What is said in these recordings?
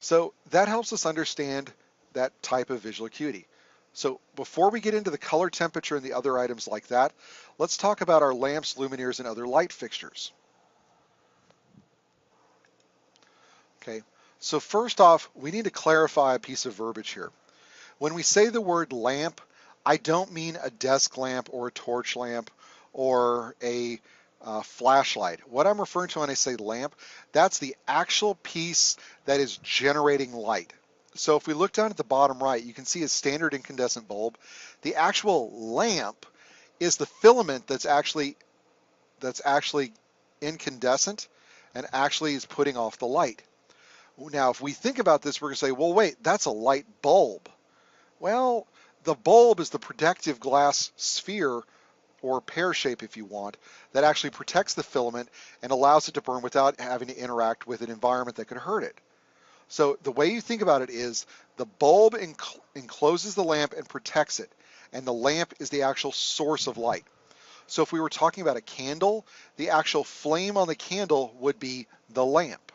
So that helps us understand that type of visual acuity. So before we get into the color temperature and the other items like that, let's talk about our lamps, luminaires, and other light fixtures. Okay, so first off, we need to clarify a piece of verbiage here. When we say the word lamp, I don't mean a desk lamp or a torch lamp or a flashlight. What I'm referring to when I say lamp, that's the actual piece that is generating light. So if we look down at the bottom right, you can see a standard incandescent bulb. The actual lamp is the filament that's actually incandescent and actually is putting off the light. Now, if we think about this, we're going to say, well, wait, that's a light bulb. Well, the bulb is the protective glass sphere, or pear shape if you want, that actually protects the filament and allows it to burn without having to interact with an environment that could hurt it. So the way you think about it is the bulb encloses the lamp and protects it, and the lamp is the actual source of light. So if we were talking about a candle, the actual flame on the candle would be the lamp.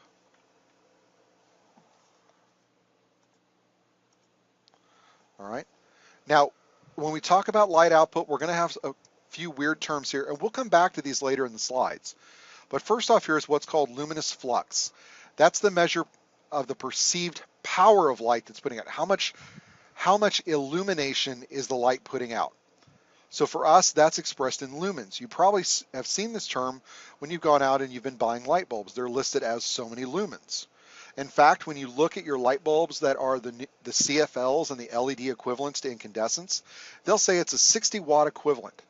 All right. Now, when we talk about light output, we're going to have a few weird terms here, and we'll come back to these later in the slides. But first off here is what's called luminous flux. That's the measure of the perceived power of light that's putting out. How much illumination is the light putting out? So for us, that's expressed in lumens. You probably have seen this term when you've gone out and you've been buying light bulbs. They're listed as so many lumens. In fact, when you look at your light bulbs that are the CFLs and the LED equivalents to incandescents, they'll say it's a 60 watt equivalent.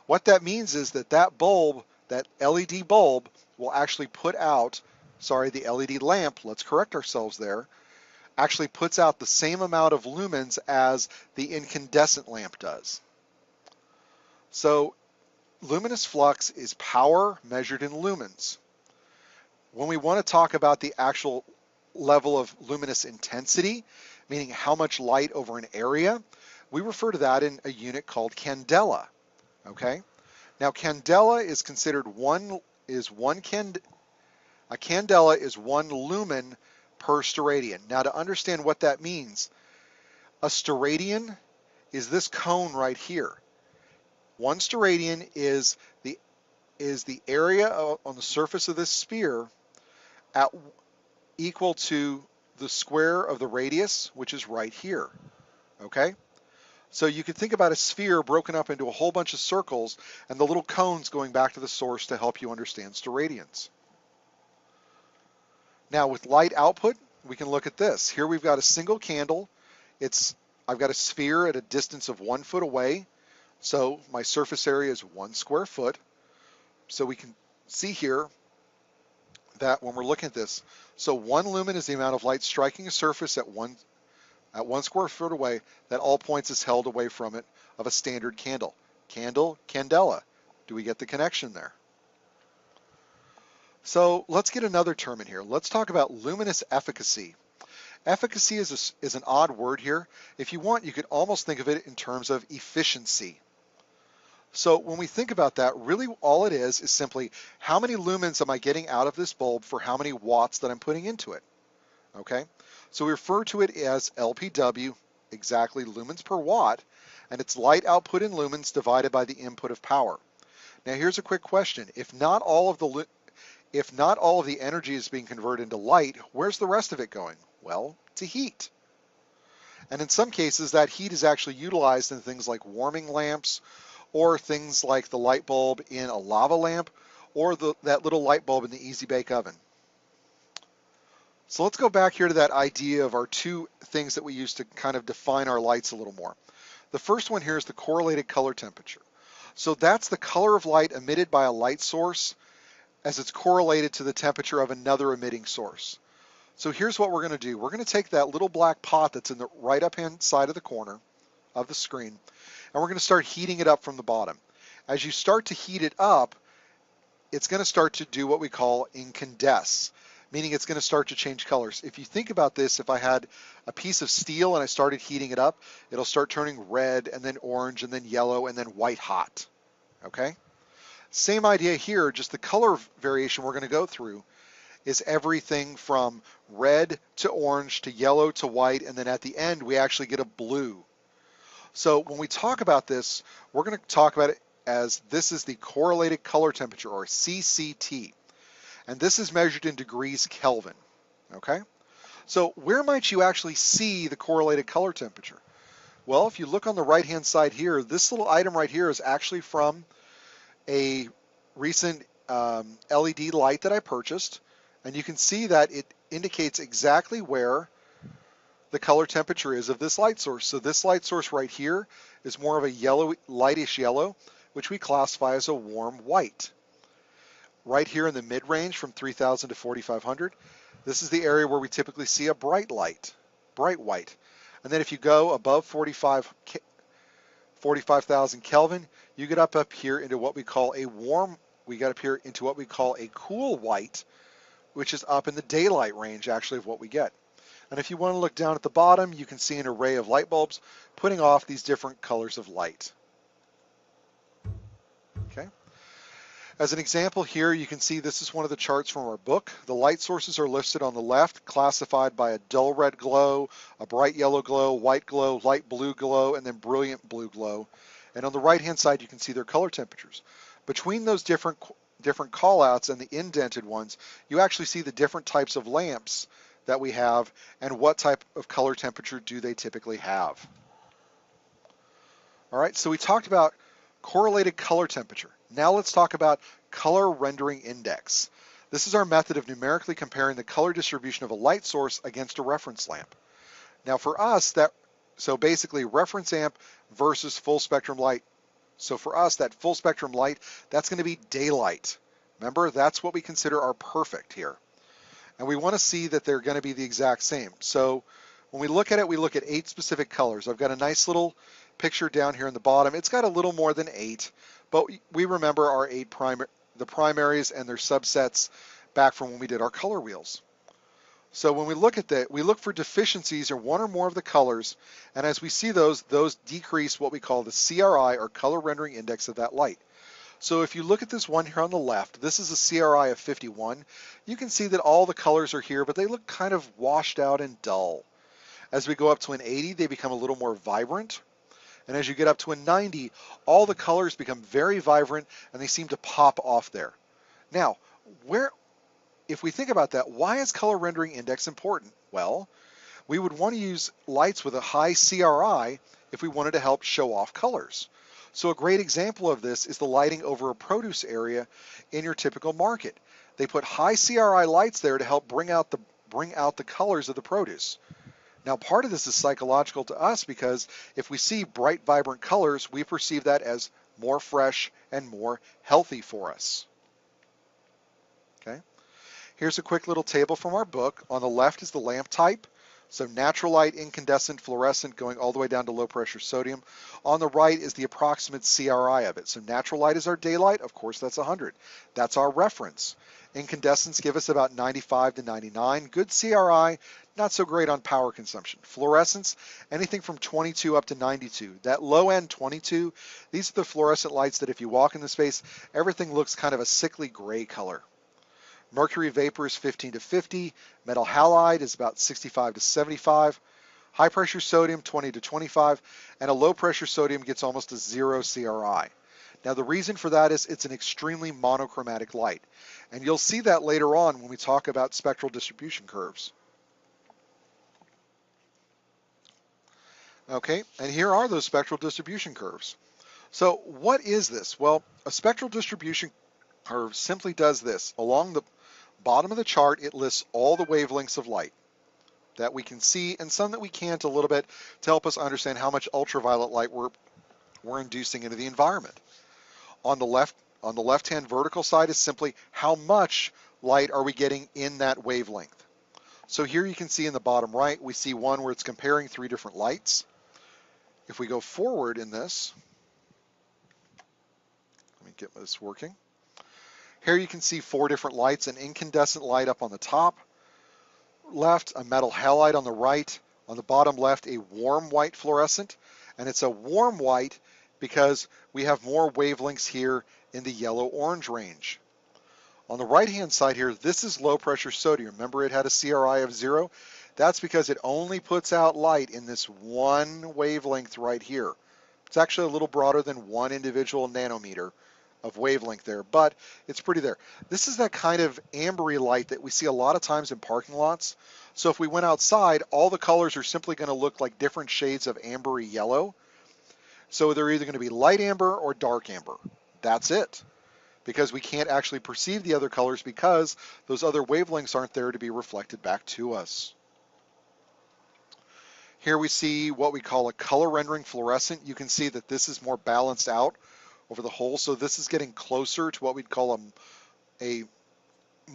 What that means is that that bulb, that LED bulb, will actually put out, sorry, the LED lamp, let's correct ourselves there, actually puts out the same amount of lumens as the incandescent lamp does. So luminous flux is power measured in lumens. When we want to talk about the actual level of luminous intensity, meaning how much light over an area, we refer to that in a unit called candela. Okay? Now candela is considered a candela is 1 lumen per steradian. Now to understand what that means, a steradian is this cone right here. 1 steradian is the area on the surface of this sphere at equal to the square of the radius, which is right here. Okay? So you could think about a sphere broken up into a whole bunch of circles and the little cones going back to the source to help you understand steradians. Now with light output, we can look at this. Here we've got a single candle. I've got a sphere at a distance of 1 foot away. So my surface area is 1 square foot. So we can see here that when we're looking at this, so 1 lumen is the amount of light striking a surface at 1 square foot away that all points is held away from it of a standard candle. Candle, candela. Do we get the connection there? So let's get another term in here. Let's talk about luminous efficacy. Efficacy is an odd word here. If you want, you could almost think of it in terms of efficiency. So when we think about that, really all it is simply how many lumens am I getting out of this bulb for how many watts that I'm putting into it. Okay? So we refer to it as LPW, exactly lumens per watt, and it's light output in lumens divided by the input of power. Now here's a quick question. If not all of the energy is being converted into light, where's the rest of it going? Well, to heat. And in some cases, that heat is actually utilized in things like warming lamps, or things like the light bulb in a lava lamp, or that little light bulb in the Easy Bake Oven. So let's go back here to that idea of our two things that we use to kind of define our lights a little more. The first one here is the correlated color temperature. So that's the color of light emitted by a light source as it's correlated to the temperature of another emitting source. So here's what we're going to do. We're going to take that little black pot that's in the right up-hand side of the corner of the screen, and we're going to start heating it up from the bottom. As you start to heat it up, it's going to start to do what we call incandesce, meaning it's going to start to change colors. If you think about this, if I had a piece of steel and I started heating it up, it'll start turning red and then orange and then yellow and then white hot. Okay? Same idea here, just the color variation we're going to go through is everything from red to orange to yellow to white, and then at the end we actually get a blue. So when we talk about this, we're going to talk about it as this is the correlated color temperature, or CCT, and this is measured in degrees Kelvin. Okay? So where might you actually see the correlated color temperature? Well, if you look on the right-hand side here, this little item right here is actually from a recent LED light that I purchased, and you can see that it indicates exactly where the color temperature is of this light source. So this light source right here is more of a yellow, lightish yellow, which we classify as a warm white. Right here in the mid-range from 3000 to 4500, this is the area where we typically see a bright light, bright white. And then if you go above 45,000 Kelvin, you get up here into what we call a warm, we get up here into what we call a cool white, which is up in the daylight range actually of what we get. And if you want to look down at the bottom, you can see an array of light bulbs putting off these different colors of light. Okay. As an example here, you can see this is one of the charts from our book. The light sources are listed on the left, classified by a dull red glow, a bright yellow glow, white glow, light blue glow, and then brilliant blue glow. And on the right-hand side, you can see their color temperatures. Between those different callouts and the indented ones, you actually see the different types of lamps that we have and what type of color temperature do they typically have. All right, so we talked about correlated color temperature. Now let's talk about color rendering index. This is our method of numerically comparing the color distribution of a light source against a reference lamp. Now for us, so basically reference amp versus full spectrum light. So for us, that full spectrum light, that's going to be daylight. Remember, that's what we consider our perfect here. And we want to see that they're going to be the exact same. So when we look at it, we look at 8 specific colors. I've got a nice little picture down here in the bottom. It's got a little more than 8, but we remember our 8 the primaries and their subsets back from when we did our color wheels. So when we look at that, we look for deficiencies in one or more of the colors, and as we see those decrease what we call the CRI, or color rendering index, of that light. So if you look at this one here on the left, this is a CRI of 51. You can see that all the colors are here, but they look kind of washed out and dull. As we go up to an 80, they become a little more vibrant. And as you get up to a 90, all the colors become very vibrant and they seem to pop off there. Now, if we think about that, why is color rendering index important? Well, we would want to use lights with a high CRI if we wanted to help show off colors. So a great example of this is the lighting over a produce area in your typical market. They put high CRI lights there to help bring out the colors of the produce. Now, part of this is psychological to us because if we see bright, vibrant colors, we perceive that as more fresh and more healthy for us. Okay. Here's a quick little table from our book. On the left is the lamp type. So natural light, incandescent, fluorescent, going all the way down to low pressure sodium. On the right is the approximate CRI of it. So natural light is our daylight. Of course, that's 100. That's our reference. Incandescents give us about 95 to 99. Good CRI, not so great on power consumption. Fluorescents, anything from 22 up to 92. That low end 22, these are the fluorescent lights that if you walk in the space, everything looks kind of a sickly gray color. Mercury vapor is 15 to 50. Metal halide is about 65 to 75. High pressure sodium, 20 to 25. And a low pressure sodium gets almost a 0 CRI. Now the reason for that is it's an extremely monochromatic light. And you'll see that later on when we talk about spectral distribution curves. Okay, and here are those spectral distribution curves. So what is this? Well, a spectral distribution curve simply does this. Along the bottom of the chart, it lists all the wavelengths of light that we can see and some that we can't a little bit to help us understand how much ultraviolet light we're inducing into the environment. On the left-hand vertical side is simply how much light are we getting in that wavelength. So here you can see in the bottom right, we see one where it's comparing 3 different lights. If we go forward in this, let me get this working. Here you can see 4 different lights, an incandescent light up on the top left, a metal halide on the right, on the bottom left a warm white fluorescent, and it's a warm white because we have more wavelengths here in the yellow-orange range. On the right-hand side here, this is low pressure sodium. Remember it had a CRI of 0? That's because it only puts out light in this one wavelength right here. It's actually a little broader than one individual nanometer of wavelength there, but it's pretty there. This is that kind of ambery light that we see a lot of times in parking lots. So if we went outside, all the colors are simply going to look like different shades of ambery yellow. So they're either going to be light amber or dark amber. That's it. Because we can't actually perceive the other colors because those other wavelengths aren't there to be reflected back to us. Here we see what we call a color rendering fluorescent. You can see that this is more balanced out over the whole. So this is getting closer to what we'd call a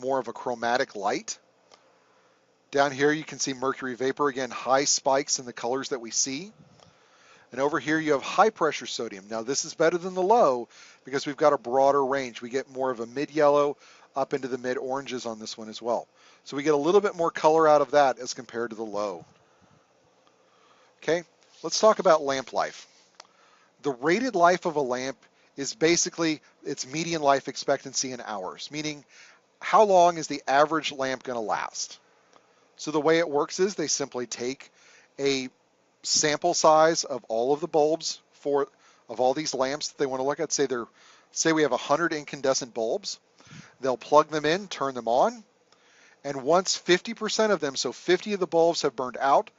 more of a chromatic light. Down here you can see mercury vapor, again, high spikes in the colors that we see. And over here you have high pressure sodium. Now this is better than the low because we've got a broader range. We get more of a mid-yellow up into the mid-oranges on this one as well. So we get a little bit more color out of that as compared to the low. Okay, let's talk about lamp life. The rated life of a lamp is basically its median life expectancy in hours, meaning how long is the average lamp going to last? So the way it works is they simply take a sample size of all of the bulbs of all these lamps that they want to look at. Say we have 100 incandescent bulbs. They'll plug them in, turn them on, and once 50% of them, so 50 of the bulbs have burned out,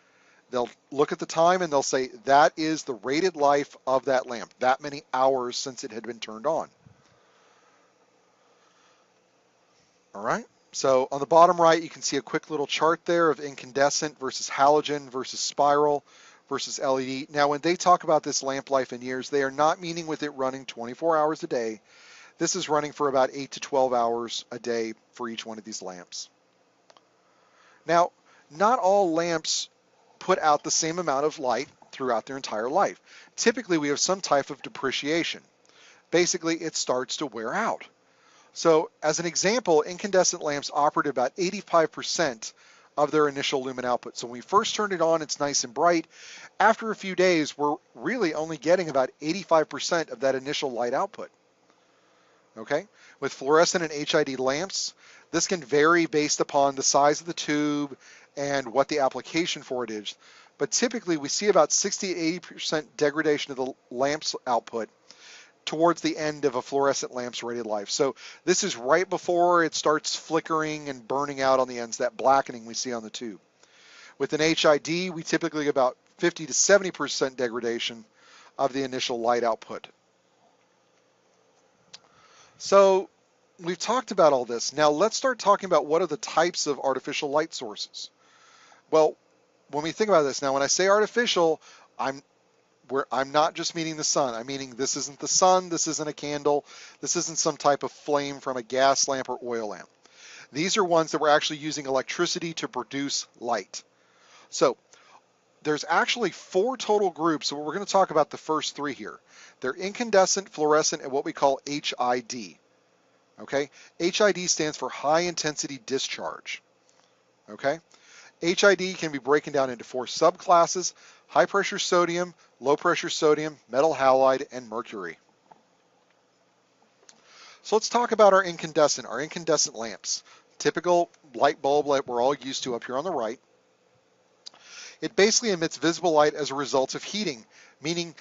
they'll look at the time and they'll say that is the rated life of that lamp, that many hours since it had been turned on. All right. So on the bottom right, you can see a quick little chart there of incandescent versus halogen versus spiral versus LED. Now, when they talk about this lamp life in years, they are not meaning with it running 24 hours a day. This is running for about 8 to 12 hours a day for each one of these lamps. Now, not all lamps put out the same amount of light throughout their entire life. Typically, we have some type of depreciation. Basically, it starts to wear out. So as an example, incandescent lamps operate at about 85% of their initial lumen output. So when we first turn it on, it's nice and bright. After a few days, we're really only getting about 85% of that initial light output. Okay? With fluorescent and HID lamps, this can vary based upon the size of the tube and what the application for it is. But typically, we see about 60 to 80% degradation of the lamp's output towards the end of a fluorescent lamp's rated life. So this is right before it starts flickering and burning out on the ends, that blackening we see on the tube. With an HID, we typically get about 50 to 70% degradation of the initial light output. So we've talked about all this. Now let's start talking about what are the types of artificial light sources. Well, when we think about this, now when I say artificial, I'm not just meaning the sun. I'm meaning this isn't the sun, this isn't a candle, this isn't some type of flame from a gas lamp or oil lamp. These are ones that we're actually using electricity to produce light. So there's actually 4 total groups, so we're going to talk about the first 3 here. They're incandescent, fluorescent, and what we call HID. Okay? HID stands for high intensity discharge. Okay? HID can be broken down into 4 subclasses: high pressure sodium, low pressure sodium, metal halide, and mercury. So let's talk about our incandescent lamps. Typical light bulb that we're all used to up here on the right. It basically emits visible light as a result of heating, meaning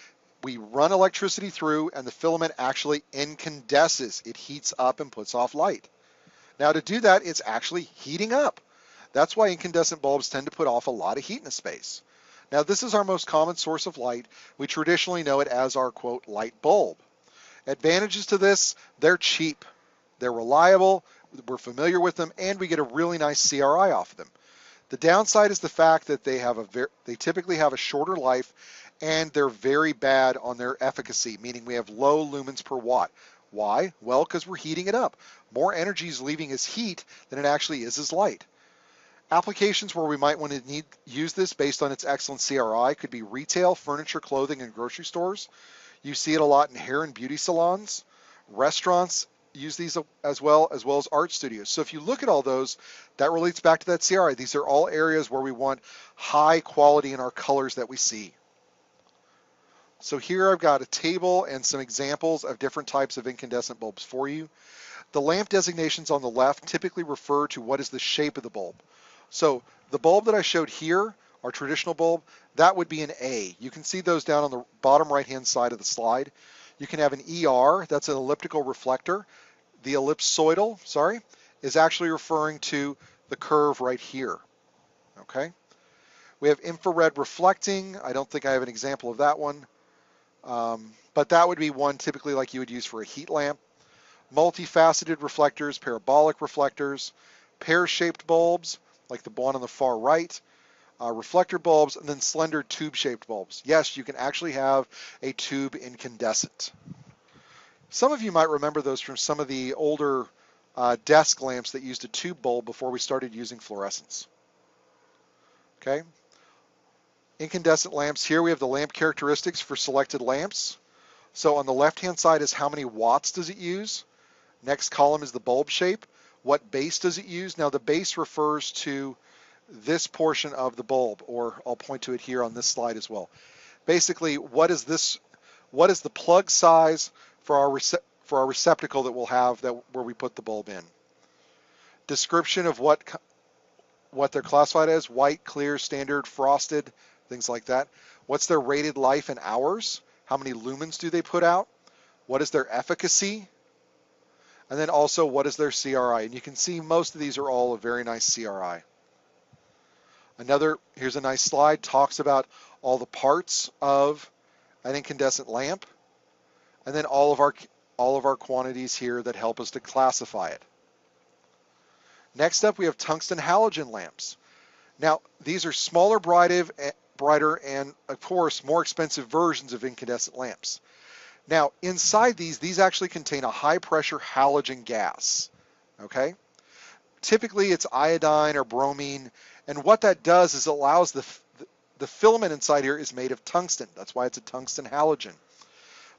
we run electricity through and the filament actually incandesces. It heats up and puts off light. Now to do that, it's actually heating up. That's why incandescent bulbs tend to put off a lot of heat in a space. Now this is our most common source of light. We traditionally know it as our, quote, light bulb. Advantages to this: they're cheap, they're reliable, we're familiar with them, and we get a really nice CRI off of them. The downside is the fact that they typically have a shorter life, and they're very bad on their efficacy, meaning we have low lumens per watt. Why? Well, because we're heating it up. More energy is leaving as heat than it actually is as light. Applications where we might want to use this based on its excellent CRI could be retail, furniture, clothing, and grocery stores. You see it a lot in hair and beauty salons. Restaurants use these as well as art studios. So if you look at all those, that relates back to that CRI. These are all areas where we want high quality in our colors that we see. So here I've got a table and some examples of different types of incandescent bulbs for you. The lamp designations on the left typically refer to what is the shape of the bulb. So the bulb that I showed here, our traditional bulb, that would be an A. You can see those down on the bottom right-hand side of the slide. You can have an ER, that's an elliptical reflector. The ellipsoidal, is actually referring to the curve right here, okay? We have infrared reflecting. I don't think I have an example of that one, but that would be one typically like you would use for a heat lamp. Multifaceted reflectors, parabolic reflectors, pear-shaped bulbs, like the one on the far right, reflector bulbs, and then slender tube-shaped bulbs. Yes, you can actually have a tube incandescent. Some of you might remember those from some of the older desk lamps that used a tube bulb before we started using fluorescence. Okay. Incandescent lamps. Here we have the lamp characteristics for selected lamps. So on the left-hand side is how many watts does it use. Next column is the bulb shape. What base does it use? Now the base refers to this portion of the bulb, or I'll point to it here on this slide as well. Basically, what is the plug size for our receptacle that we'll have where we put the bulb in? Description of what they're classified as: white, clear, standard, frosted, things like that. What's their rated life in hours? How many lumens do they put out? What is their efficacy? And then also, what is their CRI? And you can see most of these are all a very nice CRI. Here's a nice slide, talks about all the parts of an incandescent lamp, and then all of our quantities here that help us to classify it. Next up, we have tungsten halogen lamps. Now, these are smaller, brighter, and of course, more expensive versions of incandescent lamps. Now, inside these actually contain a high-pressure halogen gas, okay? Typically, it's iodine or bromine, and what that does is allows the filament inside here is made of tungsten. That's why it's a tungsten halogen.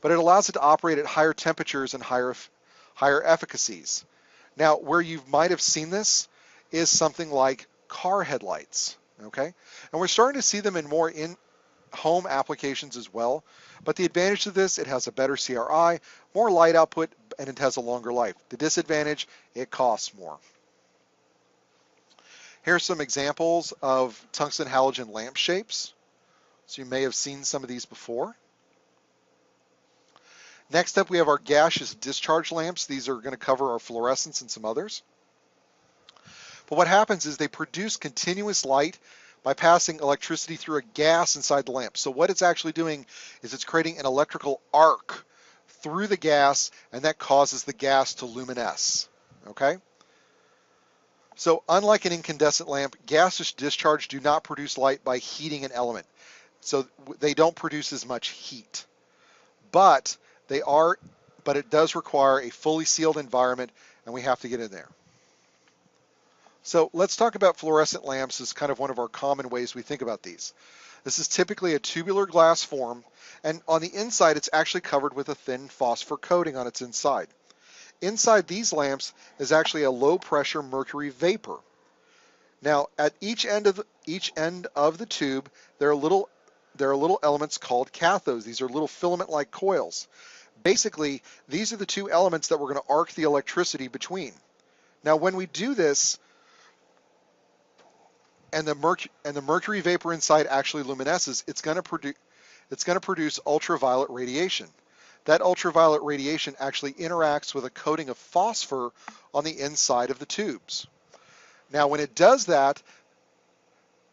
But it allows it to operate at higher temperatures and higher efficacies. Now, where you might have seen this is something like car headlights, okay? And we're starting to see them in more in-home applications as well. But the advantage of this, it has a better CRI, more light output, and it has a longer life. The disadvantage, it costs more. Here's some examples of tungsten halogen lamp shapes. So you may have seen some of these before. Next up, we have our gaseous discharge lamps. These are going to cover our fluorescents and some others. But what happens is they produce continuous light by passing electricity through a gas inside the lamp. So what it's actually doing is it's creating an electrical arc through the gas, and that causes the gas to luminesce, okay? So unlike an incandescent lamp, gaseous discharge do not produce light by heating an element. So they don't produce as much heat. But it does require a fully sealed environment, and we have to get in there. So let's talk about fluorescent lamps as kind of one of our common ways we think about these. This is typically a tubular glass form, and on the inside it's actually covered with a thin phosphor coating on its inside. Inside these lamps is actually a low pressure mercury vapor. Now at each end of the tube there are little elements called cathodes. These are little filament-like coils. Basically, these are the two elements that we're going to arc the electricity between. Now when we do this, and the mercury vapor inside actually luminesces, it's going to produce ultraviolet radiation. That ultraviolet radiation actually interacts with a coating of phosphor on the inside of the tubes. Now when it does that,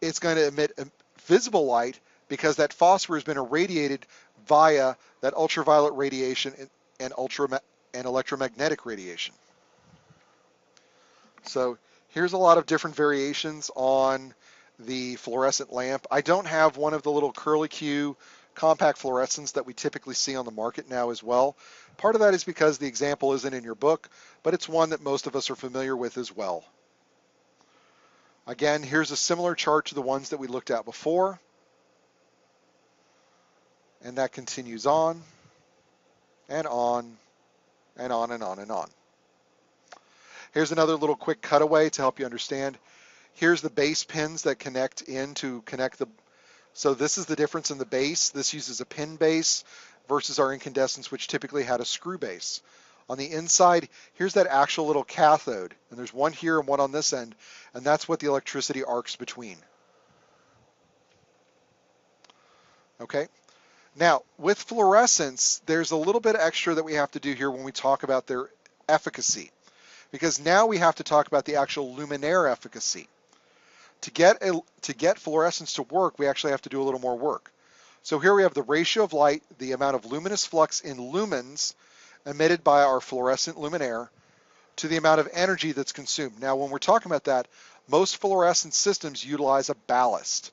it's going to emit visible light because that phosphor has been irradiated via that ultraviolet radiation and electromagnetic radiation. So here's a lot of different variations on the fluorescent lamp. I don't have one of the little curlicue compact fluorescents that we typically see on the market now as well. Part of that is because the example isn't in your book, but it's one that most of us are familiar with as well. Again, here's a similar chart to the ones that we looked at before. And that continues on, and on, and on, and on, and on. Here's another little quick cutaway to help you understand. Here's the base pins that connect so this is the difference in the base. This uses a pin base versus our incandescents, which typically had a screw base. On the inside, here's that actual little cathode, and there's one here and one on this end, and that's what the electricity arcs between. Okay? Now, with fluorescents, there's a little bit extra that we have to do here when we talk about their efficacy, because now we have to talk about the actual luminaire efficacy. To get fluorescence to work, we actually have to do a little more work. So here we have the ratio of light, the amount of luminous flux in lumens emitted by our fluorescent luminaire to the amount of energy that's consumed. Now, when we're talking about that, most fluorescent systems utilize a ballast.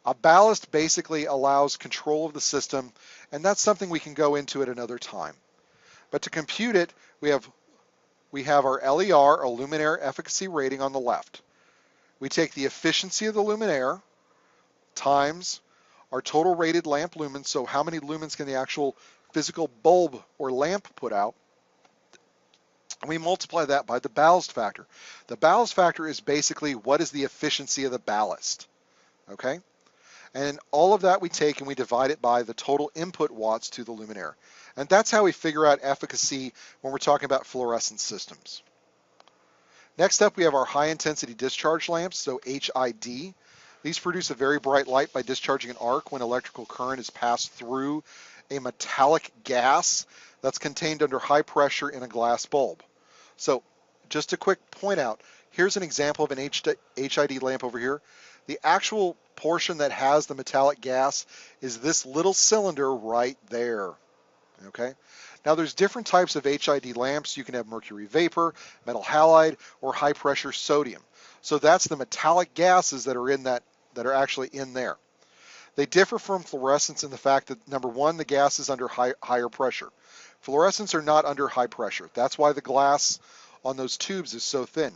A ballast basically allows control of the system, and that's something we can go into at another time. But to compute it, we have our LER, a luminaire efficacy rating, on the left. We take the efficiency of the luminaire times our total rated lamp lumens, so how many lumens can the actual physical bulb or lamp put out, and we multiply that by the ballast factor. The ballast factor is basically what is the efficiency of the ballast, okay? And all of that we take and we divide it by the total input watts to the luminaire. And that's how we figure out efficacy when we're talking about fluorescent systems. Next up, we have our high intensity discharge lamps, so HID. These produce a very bright light by discharging an arc when electrical current is passed through a metallic gas that's contained under high pressure in a glass bulb. So just a quick point out, here's an example of an HID lamp over here. The actual portion that has the metallic gas is this little cylinder right there, okay? Now there's different types of HID lamps. You can have mercury vapor, metal halide, or high pressure sodium. So that's the metallic gases that are in that are actually in there. They differ from fluorescents in the fact that, number one, the gas is under higher pressure. Fluorescents are not under high pressure. That's why the glass on those tubes is so thin.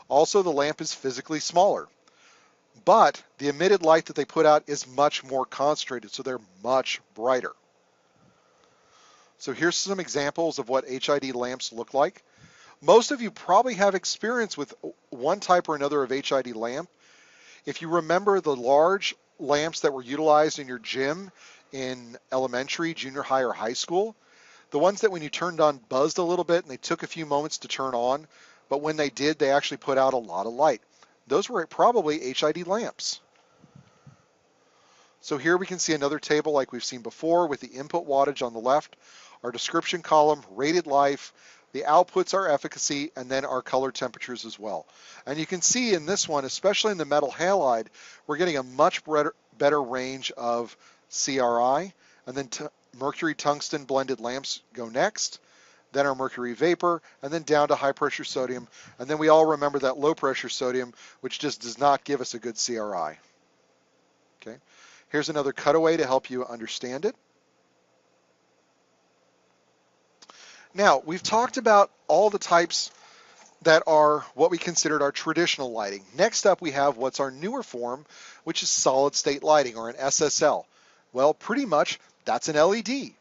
Also, the lamp is physically smaller. But the emitted light that they put out is much more concentrated, so they're much brighter. So here's some examples of what HID lamps look like. Most of you probably have experience with one type or another of HID lamp. If you remember the large lamps that were utilized in your gym in elementary, junior high, or high school, the ones that when you turned on buzzed a little bit and they took a few moments to turn on, but when they did, they actually put out a lot of light. Those were probably HID lamps. So here we can see another table like we've seen before with the input wattage on the left, our description column, rated life, the outputs are efficacy, and then our color temperatures as well. And you can see in this one, especially in the metal halide, we're getting a much better range of CRI, and then mercury tungsten blended lamps go next, then our mercury vapor, and then down to high pressure sodium, and then we all remember that low pressure sodium, which just does not give us a good CRI. Okay, here's another cutaway to help you understand it. Now, we've talked about all the types that are what we considered our traditional lighting. Next up, we have what's our newer form, which is solid state lighting, or an SSL. Well, pretty much that's an LED.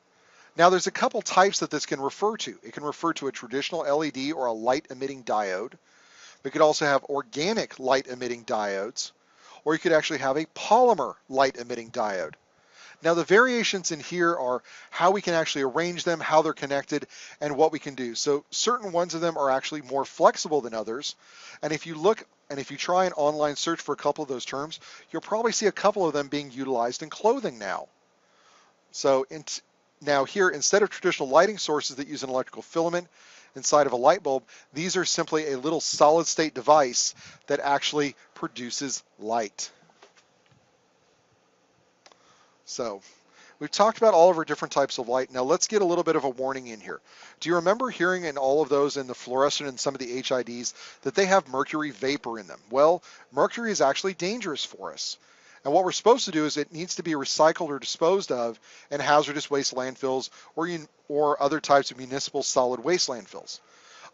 Now, there's a couple types that this can refer to. It can refer to a traditional LED or a light emitting diode. We could also have organic light emitting diodes, or you could actually have a polymer light emitting diode. Now, the variations in here are how we can actually arrange them, how they're connected, and what we can do. So certain ones of them are actually more flexible than others. And if you look and if you try an online search for a couple of those terms, you'll probably see a couple of them being utilized in clothing now. So now here, instead of traditional lighting sources that use an electrical filament inside of a light bulb, these are simply a little solid state device that actually produces light. So we've talked about all of our different types of light. Now let's get a little bit of a warning in here. Do you remember hearing in all of those in the fluorescent and some of the HIDs that they have mercury vapor in them? Well, mercury is actually dangerous for us. And what we're supposed to do is it needs to be recycled or disposed of in hazardous waste landfills or other types of municipal solid waste landfills.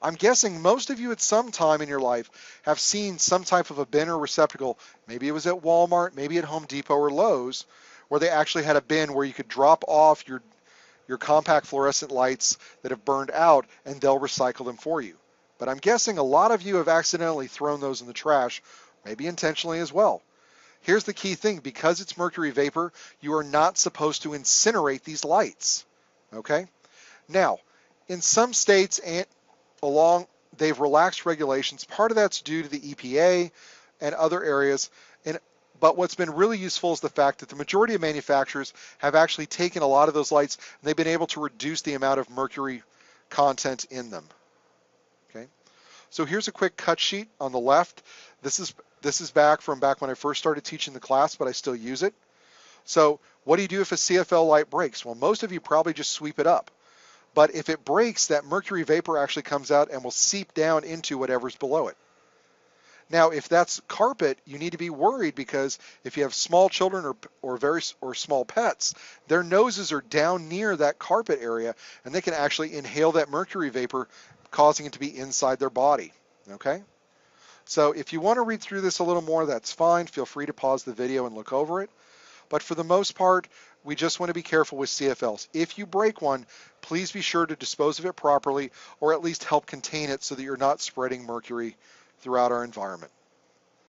I'm guessing most of you at some time in your life have seen some type of a bin or receptacle. Maybe it was at Walmart, maybe at Home Depot or Lowe's, where they actually had a bin where you could drop off your compact fluorescent lights that have burned out and they'll recycle them for you. But I'm guessing a lot of you have accidentally thrown those in the trash, maybe intentionally as well. Here's the key thing, because it's mercury vapor, you are not supposed to incinerate these lights, okay? Now, In some states and they've relaxed regulations. Part of that's due to the EPA and other areas. But what's been really useful is the fact that the majority of manufacturers have actually taken a lot of those lights and they've been able to reduce the amount of mercury content in them. Okay. So here's a quick cut sheet on the left. This is back when I first started teaching the class, but I still use it. So what do you do if a CFL light breaks? Well, most of you probably just sweep it up. But if it breaks, that mercury vapor actually comes out and will seep down into whatever's below it. Now, if that's carpet, you need to be worried because if you have small children or small pets, their noses are down near that carpet area and they can actually inhale that mercury vapor, causing it to be inside their body. Okay? So if you want to read through this a little more, that's fine. Feel free to pause the video and look over it. But for the most part, we just want to be careful with CFLs. If you break one, please be sure to dispose of it properly or at least help contain it so that you're not spreading mercury throughout our environment.